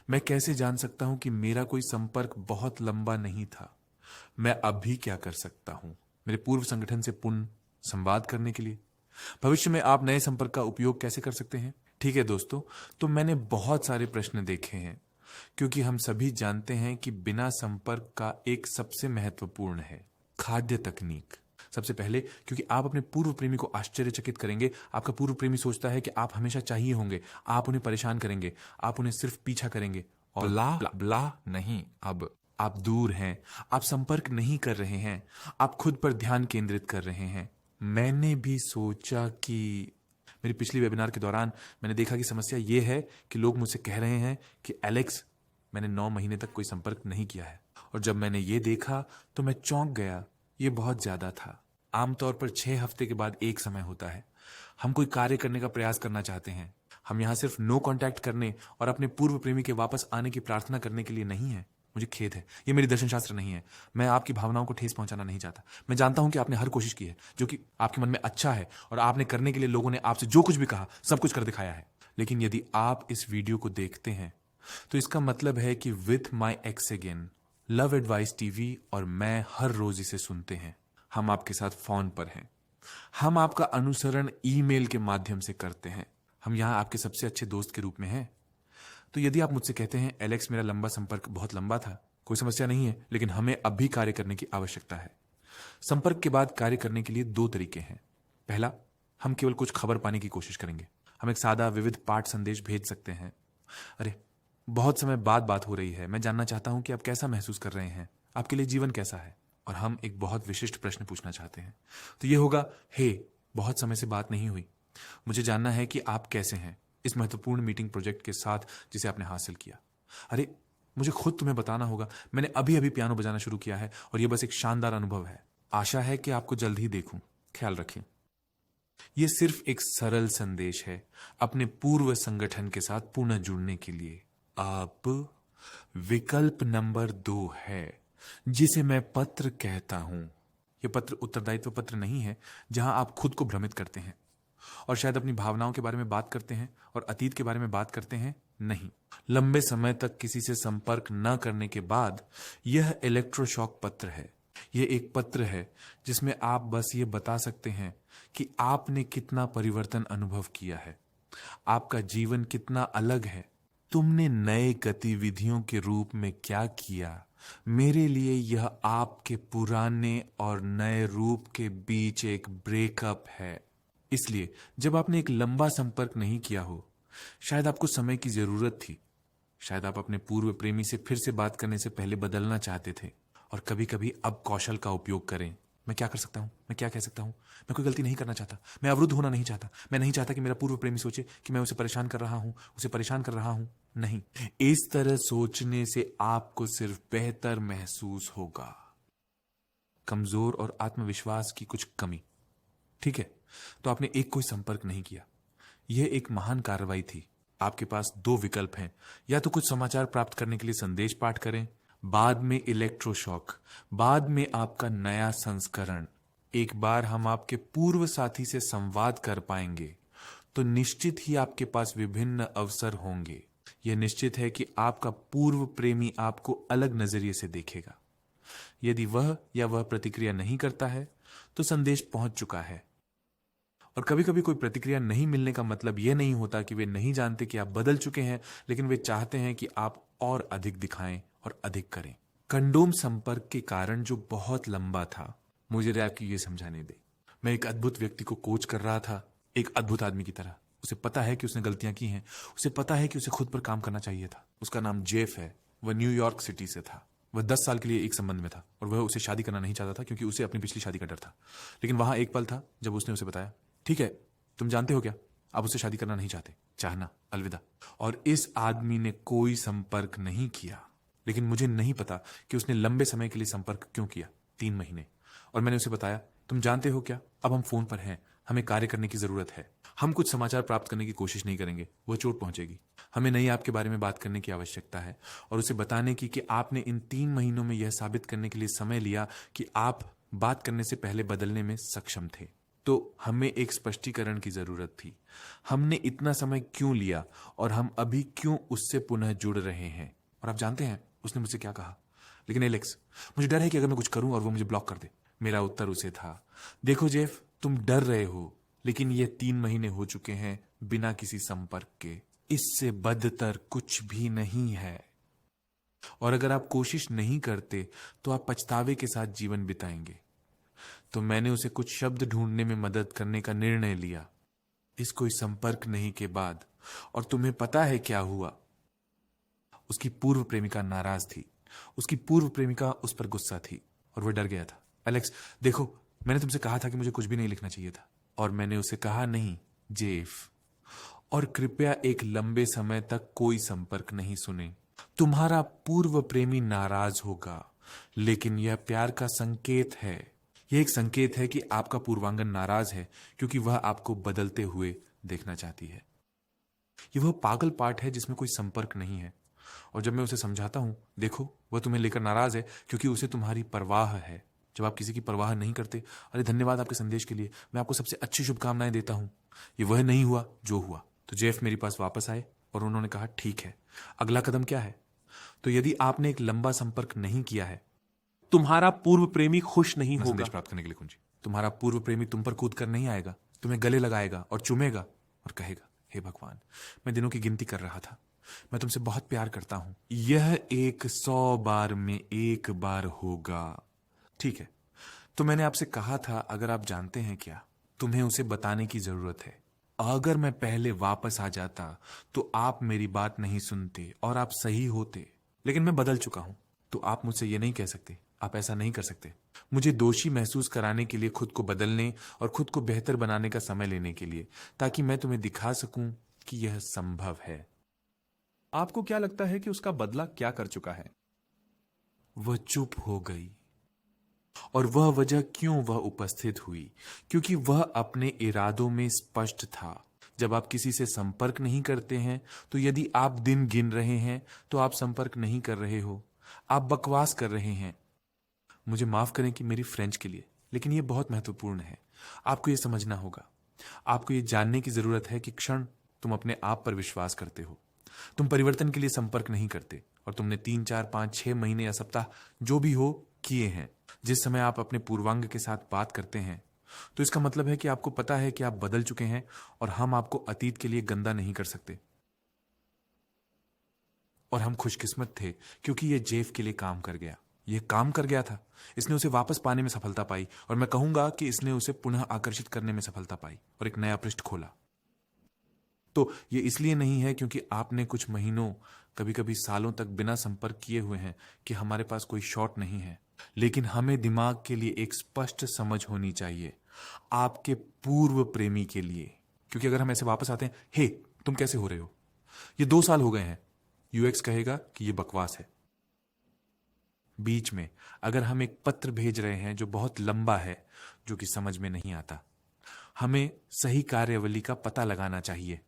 मैं कैसे जान सकता हूं कि मेरा कोई संपर्क बहुत लंबा नहीं था? मैं अब भी क्या कर सकता हूं मेरे पूर्व संगठन से पुनः संवाद करने के लिए? भविष्य में आप नए संपर्क का उपयोग कैसे कर सकते हैं? ठीक है दोस्तों, तो मैंने बहुत सारे प्रश्न देखे हैं, क्योंकि हम सभी जानते हैं कि बिना संपर्क का एक सबसे महत्वपूर्ण है खाद्य तकनीक। सबसे पहले, क्योंकि आप अपने पूर्व प्रेमी को आश्चर्यचकित करेंगे। आपका पूर्व प्रेमी सोचता है कि आप हमेशा चाहिए होंगे, आप उन्हें परेशान करेंगे, आप उन्हें सिर्फ पीछा करेंगे और ब्ला ब्ला नहीं। अब आप दूर हैं, आप संपर्क नहीं कर रहे हैं, आप खुद पर ध्यान केंद्रित कर रहे हैं। मैंने भी सोचा कि मेरी पिछली वेबिनार के दौरान मैंने देखा कि समस्या ये है कि लोग मुझसे कह रहे हैं कि एलेक्स, मैंने 9 महीने तक कोई संपर्क नहीं किया है। और जब मैंने ये देखा तो मैं चौंक गया। ये बहुत ज्यादा था। आमतौर पर 6 हफ्ते के बाद एक समय होता है। हम कोई कार्य करने का प्रयास करना चाहते हैं। हम यहाँ सिर्फ नो कांटेक्ट करने और अपने पूर्व प्रेमी के वापस आने की प्रार्थना करने के लिए नहीं है। मुझे खेद है, ये मेरी दर्शन शास्त्र नहीं है। मैं आपकी भावनाओं को ठेस पहुंचाना नहीं चाहता। मैं जानता हूं कि आपने हर कोशिश की है जो कि आपके मन में अच्छा है, और आपने करने के लिए लोगों ने आपसे जो कुछ भी कहा सब कुछ कर दिखाया है। लेकिन यदि आप इस वीडियो को देखते हैं तो इसका मतलब है कि with my x again, love advice TV और मैं हर रोज इसे सुनते हैं। हम आपके साथ फोन पर हैं। हम आपका अनुसरण ईमेल के माध्यम से करते हैं। हम यहां आपके सबसे अच्छे दोस्त के रूप में हैं। तो यदि आप मुझसे कहते हैं एलेक्स, मेरा लंबा संपर्क बहुत लंबा था, कोई समस्या नहीं है, लेकिन हमें अब भी कार्य करने की आवश्यकता है। संपर्क के बाद कार्य करने के लिए 2 तरीके हैं। पहला, हम केवल कुछ खबर पाने की कोशिश करेंगे। हम एक सादा विविध पाठ संदेश भेज सकते हैं। अरे, बहुत समय बाद बात हो रही है, मैं जानना चाहता हूं कि आप कैसा महसूस कर रहे हैं, आपके लिए जीवन कैसा है। और हम एक बहुत विशिष्ट प्रश्न पूछना चाहते हैं। तो ये होगा, हे, बहुत समय से बात नहीं हुई, मुझे जानना है कि आप कैसे हैं इस महत्वपूर्ण मीटिंग प्रोजेक्ट के साथ जिसे आपने हासिल किया। अरे, मुझे खुद तुम्हें बताना होगा, मैंने अभी अभी पियानो बजाना शुरू किया है और यह बस एक शानदार अनुभव है। आशा है कि आपको जल्द ही देखूं। ख्याल रखें। यह सिर्फ एक सरल संदेश है अपने पूर्व संगठन के साथ पुनः जुड़ने के लिए। आप विकल्प नंबर 2 है, जिसे मैं पत्र कहता हूं। यह पत्र उत्तरदायित्व पत्र नहीं है जहां आप खुद को भ्रमित करते हैं और शायद अपनी भावनाओं के बारे में बात करते हैं और अतीत के बारे में बात करते हैं। नहीं, लंबे समय तक किसी से संपर्क न करने के बाद यह इलेक्ट्रोशॉक पत्र है। यह एक पत्र है जिसमें आप बस ये बता सकते हैं कि आपने कितना परिवर्तन अनुभव किया है, आपका जीवन कितना अलग है, तुमने नए गतिविधियों के रूप में क्या किया। मेरे लिए यह आपके पुराने और नए रूप के बीच एक ब्रेकअप है। इसलिए जब आपने एक लंबा संपर्क नहीं किया हो, शायद आपको समय की जरूरत थी। शायद आप अपने पूर्व प्रेमी से फिर से बात करने से पहले बदलना चाहते थे। और कभी कभी अब कौशल का उपयोग करें। मैं क्या कर सकता हूं, मैं क्या कह सकता हूं? मैं कोई गलती नहीं करना चाहता, मैं अवरुद्ध होना नहीं चाहता। मैं नहीं चाहता कि मेरा पूर्व प्रेमी सोचे कि मैं उसे परेशान कर रहा हूं, उसे परेशान कर रहा हूं। नहीं, इस तरह सोचने से आपको सिर्फ बेहतर महसूस होगा। कमजोर और आत्मविश्वास की कुछ कमी। ठीक है, तो आपने एक कोई संपर्क नहीं किया। यह एक महान कार्रवाई थी। आपके पास 2 विकल्प हैं। या तो कुछ समाचार प्राप्त करने के लिए संदेश पाठ करें, बाद में इलेक्ट्रोशॉक, बाद में आपका नया संस्करण। एक बार हम आपके पूर्व साथी से संवाद कर पाएंगे तो निश्चित ही आपके पास विभिन्न अवसर होंगे। यह निश्चित है कि आपका पूर्व प्रेमी आपको अलग नजरिए से देखेगा। यदि वह प्रतिक्रिया नहीं करता है तो संदेश पहुंच चुका है। और कभी कभी कोई प्रतिक्रिया नहीं मिलने का मतलब यह नहीं होता कि वे नहीं जानते कि आप बदल चुके हैं, लेकिन वे चाहते हैं कि आप और अधिक दिखाएं और अधिक करें। कंडोम संपर्क के कारण जो बहुत लंबा था, मुझे आपको ये समझाने दे। मैं एक अद्भुत व्यक्ति को कोच कर रहा था, एक अद्भुत आदमी की तरह। उसे पता है कि उसने गलतियां की हैं, उसे पता है कि उसे खुद पर काम करना चाहिए था। उसका नाम जेफ है। वह न्यूयॉर्क सिटी से था। वह 10 साल के लिए एक संबंध में था और वह उसे शादी करना नहीं चाहता था क्योंकि उसे अपनी पिछली शादी का डर था। लेकिन वहां एक पल था जब उसने उसे बताया, ठीक है, तुम जानते हो क्या, आप उससे शादी करना नहीं चाहते, चाहना, अलविदा। और इस आदमी ने कोई संपर्क नहीं किया। लेकिन मुझे नहीं पता कि उसने लंबे समय के लिए संपर्क क्यों किया, 3 महीने। और मैंने उसे बताया, तुम जानते हो क्या, अब हम फोन पर हैं, हमें कार्य करने की जरूरत है। हम कुछ समाचार प्राप्त करने की कोशिश नहीं करेंगे, वो चोट पहुंचेगी। हमें नहीं आपके बारे में बात करने की आवश्यकता है और उसे बताने की कि आपने इन 3 महीनों में यह साबित करने के लिए समय लिया कि आप बात करने से पहले बदलने में सक्षम थे। तो हमें एक स्पष्टीकरण की जरूरत थी। हमने इतना समय क्यों लिया और हम अभी क्यों उससे पुनः जुड़ रहे हैं। और आप जानते हैं उसने मुझसे क्या कहा? लेकिन एलेक्स, मुझे डर है कि अगर मैं कुछ करूं और वो मुझे ब्लॉक कर दे। मेरा उत्तर उसे था, देखो जेफ, तुम डर रहे हो, लेकिन ये 3 महीने हो चुके हैं बिना किसी संपर्क के। इससे बदतर कुछ भी नहीं है। और अगर आप कोशिश नहीं करते तो आप पछतावे के साथ जीवन बिताएंगे। तो मैंने उसे कुछ शब्द ढूंढने में मदद करने का निर्णय लिया इस कोई संपर्क नहीं के बाद। और तुम्हें पता है क्या हुआ? उसकी पूर्व प्रेमिका नाराज थी। उसकी पूर्व प्रेमिका उस पर गुस्सा थी और वह डर गया था। एलेक्स, देखो, मैंने तुमसे कहा था कि मुझे कुछ भी नहीं लिखना चाहिए था। और मैंने उसे कहा, नहीं जेफ, और कृपया एक लंबे समय तक कोई संपर्क नहीं सुने। तुम्हारा पूर्व प्रेमी नाराज होगा, लेकिन यह प्यार का संकेत है। यह एक संकेत है कि आपका पूर्वांगन नाराज है क्योंकि वह आपको बदलते हुए देखना चाहती है। यह वह पागल पार्ट है जिसमें कोई संपर्क नहीं है। और जब मैं उसे समझाता हूं, देखो, वह तुम्हें लेकर नाराज है क्योंकि उसे तुम्हारी परवाह है। जब आप किसी की परवाह नहीं करते, अरे धन्यवाद आपके संदेश के लिए, मैं आपको सबसे अच्छी शुभकामनाएं देता हूं, ये वह नहीं हुआ जो हुआ। तो जेफ मेरे पास वापस आए और उन्होंने कहा, ठीक है, अगला कदम क्या है? तो यदि आपने एक लंबा संपर्क नहीं किया है, तुम्हारा पूर्व प्रेमी खुश नहीं होगा। संदेश प्राप्त करने के लिए कुंजी, तुम्हारा पूर्व प्रेमी तुम पर कूद कर नहीं आएगा, तुम्हें गले लगाएगा और चूमेगा और कहेगा, हे भगवान, मैं दिनों की गिनती कर रहा था, मैं तुमसे बहुत प्यार करता हूं, यह एक 100 बार में एक बार होगा। ठीक है, तो मैंने आपसे कहा था, अगर आप जानते हैं क्या, तुम्हें उसे बताने की जरूरत है। अगर मैं पहले वापस आ जाता तो आप मेरी बात नहीं सुनते और आप सही होते, लेकिन मैं बदल चुका हूं। तो आप मुझसे ये नहीं कह सकते, आप ऐसा नहीं कर सकते, मुझे दोषी महसूस कराने के लिए, खुद को बदलने और खुद को बेहतर बनाने का समय लेने के लिए, ताकि मैं तुम्हें दिखा सकूं कि यह संभव है। आपको क्या लगता है कि उसका बदला क्या कर चुका है? वह चुप हो गई। और वह वजह क्यों वह उपस्थित हुई? क्योंकि वह अपने इरादों में स्पष्ट था। जब आप किसी से संपर्क नहीं करते हैं, तो यदि आप दिन गिन रहे हैं तो आप संपर्क नहीं कर रहे हो, आप बकवास कर रहे हैं। मुझे माफ करें कि मेरी फ्रेंच के लिए, लेकिन यह बहुत महत्वपूर्ण है। आपको यह समझना होगा, आपको यह जानने की जरूरत है कि क्षण तुम अपने आप पर विश्वास करते हो, तुम परिवर्तन के लिए संपर्क नहीं करते, और तुमने 3, 4, 5, 6 महीने या सप्ताह जो भी हो किए हैं। जिस समय आप अपने पूर्वांग के साथ बात करते हैं, तो इसका मतलब है कि आपको पता है कि आप बदल चुके हैं और हम आपको अतीत के लिए गंदा नहीं कर सकते। और हम खुशकिस्मत थे क्योंकि यह जेफ के लिए काम कर गया। यह काम कर गया था, इसने उसे वापस पाने में सफलता पाई, और मैं कहूंगा कि इसने उसे पुनः आकर्षित करने में सफलता पाई और एक नया पृष्ठ खोला। तो यह इसलिए नहीं है क्योंकि आपने कुछ महीनों, कभी कभी सालों तक बिना संपर्क किए हुए हैं कि हमारे पास कोई शॉट नहीं है, लेकिन हमें दिमाग के लिए एक स्पष्ट समझ होनी चाहिए, आपके पूर्व प्रेमी के लिए। क्योंकि अगर हम ऐसे वापस आते हैं, हे तुम कैसे हो रहे हो, ये 2 साल हो गए हैं, यूएक्स कहेगा कि ये बकवास है। बीच में अगर हम एक पत्र भेज रहे हैं जो बहुत लंबा है, जो कि समझ में नहीं आता, हमें सही कार्यावली का पता लगाना चाहिए।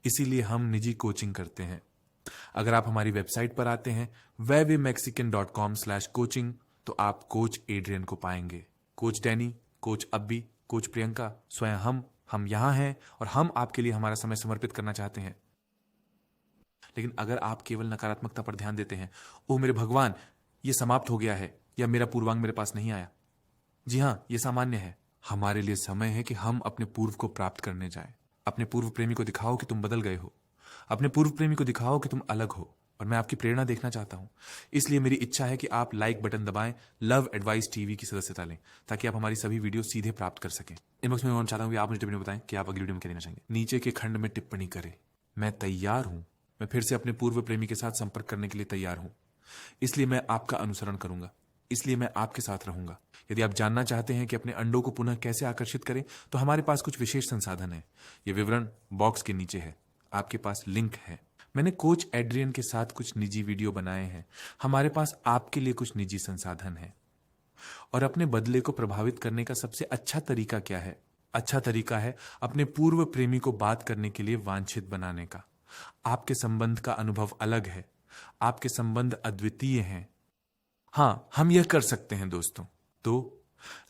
इसीलिए हम निजी कोचिंग करते हैं। अगर आप हमारी वेबसाइट पर आते हैं webmexican.com/coaching, तो आप कोच एड्रियन को पाएंगे, coach Danny, coach Abby, coach Priyanka, स्वयं हम यहां हैं और हम आपके लिए हमारा समय समर्पित करना चाहते हैं। लेकिन अगर आप केवल नकारात्मकता पर ध्यान देते हैं, ओह मेरे भगवान, यह समाप्त हो गया है, या मेरा पूर्वांग मेरे पास नहीं आया, जी हां, यह सामान्य है। हमारे लिए समय है कि हम अपने पूर्व को प्राप्त करने जाएं। अपने पूर्व प्रेमी को दिखाओ कि तुम बदल गए हो, अपने पूर्व प्रेमी को दिखाओ कि तुम अलग हो, और मैं आपकी प्रेरणा देखना चाहता हूं। इसलिए मेरी इच्छा है कि आप लाइक बटन दबाएं, लव एडवाइस टीवी की सदस्यता लें, ताकि आप हमारी सभी वीडियो सीधे प्राप्त कर सकें। इनबॉक्स में मैं चाहता हूं कि आप मुझे टिप्पणी बताएं कि आप अगली वीडियो में क्या देना चाहेंगे। नीचे के खंड में टिप्पणी करें, मैं तैयार हूं, मैं फिर से अपने पूर्व प्रेमी के साथ संपर्क करने के लिए तैयार हूं। इसलिए मैं आपका अनुसरण करूंगा, इसलिए मैं आपके साथ रहूंगा। यदि आप जानना चाहते हैं कि अपने अंडों को पुनः कैसे आकर्षित करें, तो हमारे पास कुछ विशेष संसाधन है। यह विवरण बॉक्स के नीचे है, आपके पास लिंक है। मैंने कोच एड्रियन के साथ कुछ निजी वीडियो बनाए हैं। हमारे पास आपके लिए कुछ निजी संसाधन है। और अपने बदले को प्रभावित करने का सबसे अच्छा तरीका क्या है? अच्छा तरीका है अपने पूर्व प्रेमी को बात करने के लिए वांछित बनाने का। आपके संबंध का अनुभव अलग है, आपके संबंध अद्वितीय हैं। हां, हम यह कर सकते हैं दोस्तों। तो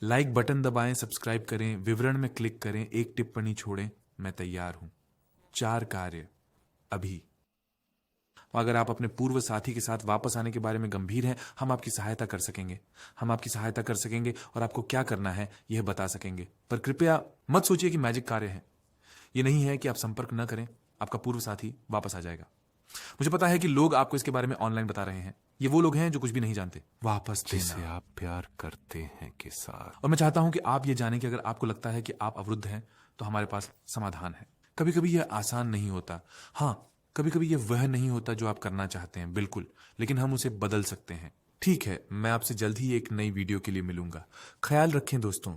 लाइक बटन दबाएं, सब्सक्राइब करें, विवरण में क्लिक करें, एक टिप्पणी छोड़ें। मैं तैयार हूं। 4 कार्य अभी। अगर आप अपने पूर्व साथी के साथ वापस आने के बारे में गंभीर हैं, हम आपकी सहायता कर सकेंगे। हम आपकी सहायता कर सकेंगे और आपको क्या करना है यह बता सकेंगे। पर कृपया मत सोचिए कि मैजिक कार्य है। यह नहीं है कि आप संपर्क न करें, आपका पूर्व साथी वापस आ जाएगा। मुझे पता है कि लोग आपको इसके बारे में ऑनलाइन बता रहे हैं। ये वो लोग हैं जो कुछ भी नहीं जानते। वापस जिसे देना। आप प्यार करते हैं के साथ। और मैं चाहता हूं कि आप ये जानें कि अगर आपको लगता है कि आप अवरुद्ध हैं तो हमारे पास समाधान है। कभी कभी यह आसान नहीं होता। हाँ, कभी कभी यह वह नहीं होता जो आप करना चाहते हैं, बिल्कुल, लेकिन हम उसे बदल सकते हैं। ठीक है, मैं आपसे जल्द ही एक नई वीडियो के लिए मिलूंगा। ख्याल रखें दोस्तों।